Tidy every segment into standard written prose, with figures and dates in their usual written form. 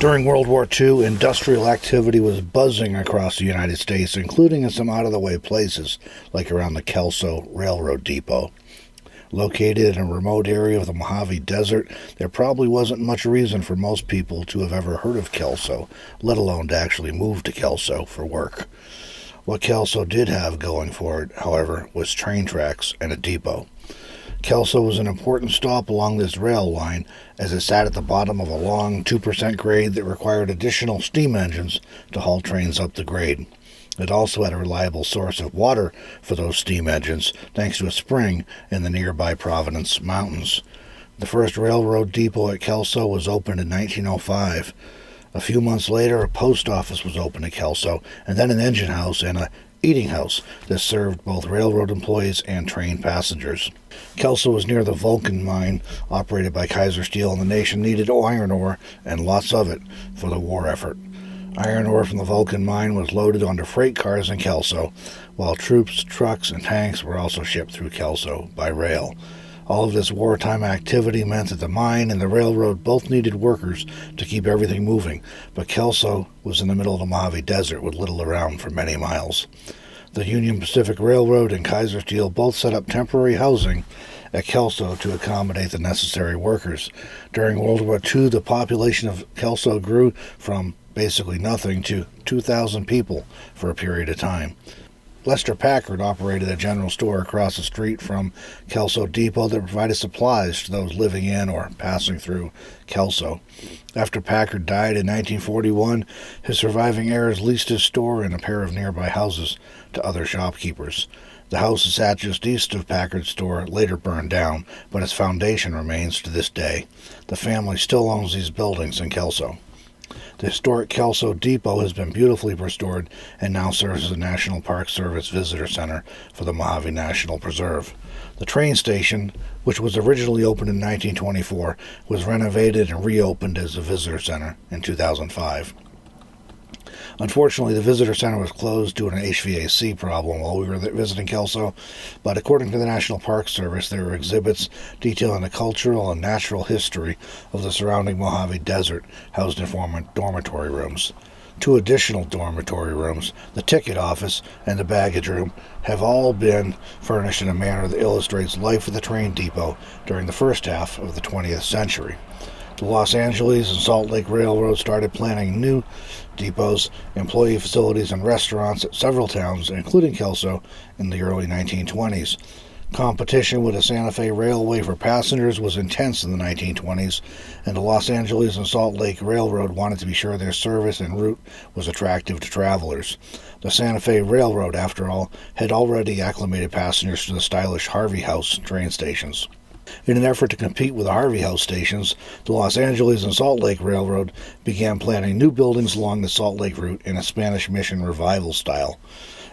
During World War II, industrial activity was buzzing across the United States, including in some out-of-the-way places, like around the Kelso Railroad Depot. Located in a remote area of the Mojave Desert, there probably wasn't much reason for most people to have ever heard of Kelso, let alone to actually move to Kelso for work. What Kelso did have going for it, however, was train tracks and a depot. Kelso was an important stop along this rail line, as it sat at the bottom of a long 2% grade that required additional steam engines to haul trains up the grade. It also had a reliable source of water for those steam engines, thanks to a spring in the nearby Providence Mountains. The first railroad depot at Kelso was opened in 1905. A few months later, a post office was opened at Kelso, and then an engine house and a eating house that served both railroad employees and train passengers. Kelso was near the Vulcan mine, operated by Kaiser Steel, and the nation needed iron ore, and lots of it, for the war effort. Iron ore from the Vulcan mine was loaded onto freight cars in Kelso, while troops, trucks, and tanks were also shipped through Kelso by rail. All of this wartime activity meant that the mine and the railroad both needed workers to keep everything moving, but Kelso was in the middle of the Mojave Desert with little around for many miles. The Union Pacific Railroad and Kaiser Steel both set up temporary housing at Kelso to accommodate the necessary workers. During World War II, the population of Kelso grew from basically nothing to 2,000 people for a period of time. Lester Packard operated a general store across the street from Kelso Depot that provided supplies to those living in or passing through Kelso. After Packard died in 1941, his surviving heirs leased his store and a pair of nearby houses to other shopkeepers. The house that sat just east of Packard's store later burned down, but its foundation remains to this day. The family still owns these buildings in Kelso. The historic Kelso Depot has been beautifully restored and now serves as a National Park Service visitor center for the Mojave National Preserve. The train station, which was originally opened in 1924, was renovated and reopened as a visitor center in 2005. Unfortunately, the visitor center was closed due to an HVAC problem while we were visiting Kelso, but according to the National Park Service, there were exhibits detailing the cultural and natural history of the surrounding Mojave Desert housed in former dormitory rooms. 2 additional dormitory rooms, the ticket office, and the baggage room have all been furnished in a manner that illustrates life at the train depot during the first half of the 20th century. The Los Angeles and Salt Lake Railroad started planning new depots, employee facilities, and restaurants at several towns, including Kelso, in the early 1920s. Competition with the Santa Fe Railway for passengers was intense in the 1920s, and the Los Angeles and Salt Lake Railroad wanted to be sure their service and route was attractive to travelers. The Santa Fe Railroad, after all, had already acclimated passengers to the stylish Harvey House train stations. In an effort to compete with the Harvey House stations, the Los Angeles and Salt Lake Railroad began planning new buildings along the Salt Lake route in a Spanish Mission revival style.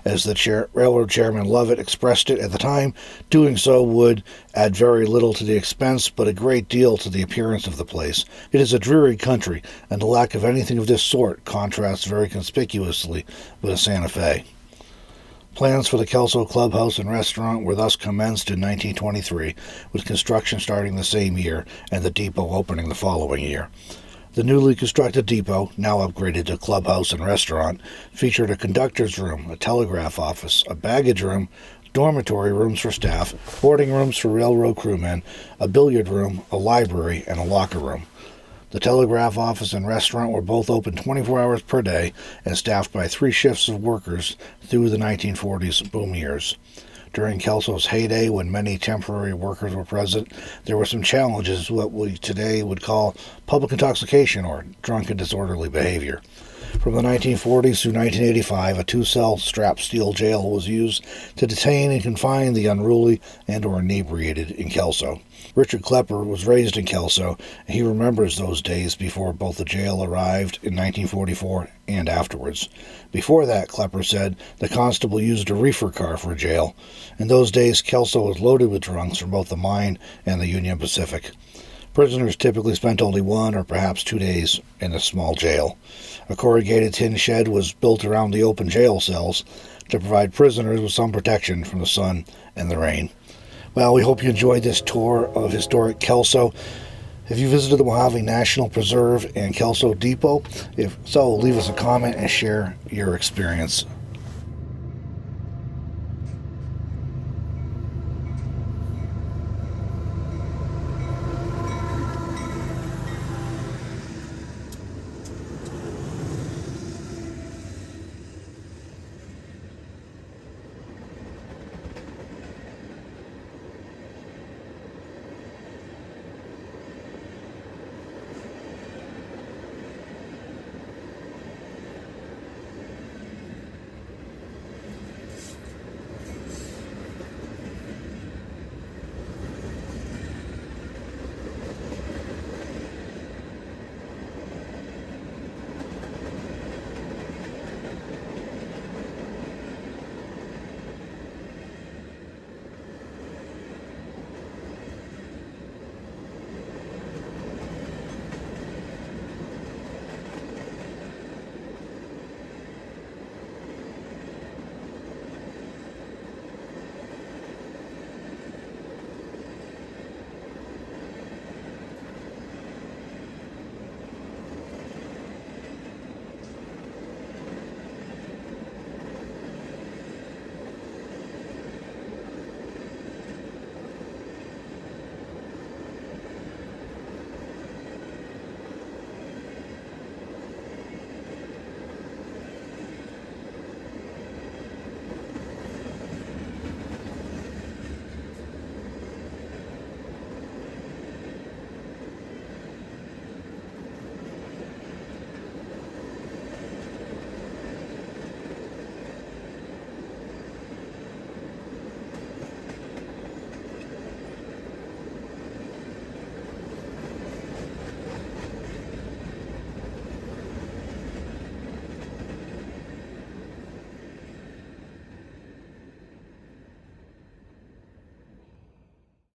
As the railroad chairman Lovett expressed it at the time, doing so would add very little to the expense, but a great deal to the appearance of the place. It is a dreary country, and the lack of anything of this sort contrasts very conspicuously with Santa Fe. Plans for the Kelso Clubhouse and Restaurant were thus commenced in 1923, with construction starting the same year and the depot opening the following year. The newly constructed depot, now upgraded to clubhouse and restaurant, featured a conductor's room, a telegraph office, a baggage room, dormitory rooms for staff, boarding rooms for railroad crewmen, a billiard room, a library, and a locker room. The telegraph office and restaurant were both open 24 hours per day and staffed by 3 shifts of workers through the 1940s boom years. During Kelso's heyday, when many temporary workers were present, there were some challenges, what we today would call public intoxication or drunk and disorderly behavior. From the 1940s through 1985, a 2-cell strap steel jail was used to detain and confine the unruly and or inebriated in Kelso. Richard Klepper was raised in Kelso, and he remembers those days before both the jail arrived in 1944 and afterwards. Before that, Klepper said, the constable used a reefer car for jail. In those days, Kelso was loaded with drunks from both the mine and the Union Pacific. Prisoners typically spent only 1 or perhaps 2 days in a small jail. A corrugated tin shed was built around the open jail cells to provide prisoners with some protection from the sun and the rain. Well, we hope you enjoyed this tour of historic Kelso. Have you visited the Mojave National Preserve and Kelso Depot? If so, leave us a comment and share your experience.